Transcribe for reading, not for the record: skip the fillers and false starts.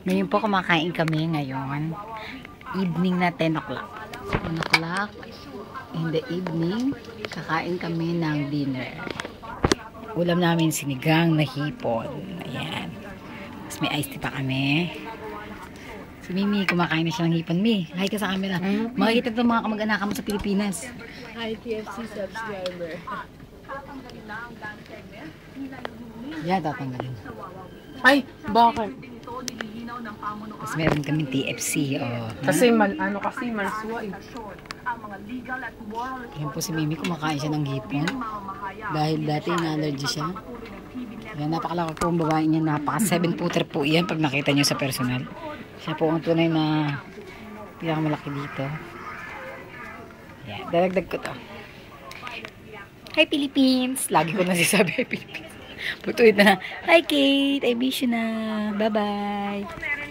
Ngayon po kumakain kami ngayon. Evening na 10 o'clock. 10 o'clock in the evening, kakain kami ng dinner. Ulam namin sinigang na hipon. Ayan. Tapos may iced tea pa kami. Si Mimi, kumakain na siya ng hipon. Mi, hi ka sa camera. Makikita ito mga kamag-anak mo sa Pilipinas. Hi, TFC subscriber. Yan, tatanggalin. Ay, bakit? Tapos meron kami TFC. Oh. Kasi manswa eh. Yan po si Mimi, kumakain siya ng hipon. Dahil dati na-allergy siya. Yan, napakalaki po ang babae niya. Napaka 7-footer po yan pag nakita niyo sa personal. Siya po ang tunay na pinakamalaki dito. Yan, daragdag ko to. Hi Philippines! Lagi ko nasasabi hi Philippines. Pagtuwid na, hi Kate! I miss you na. Bye-bye!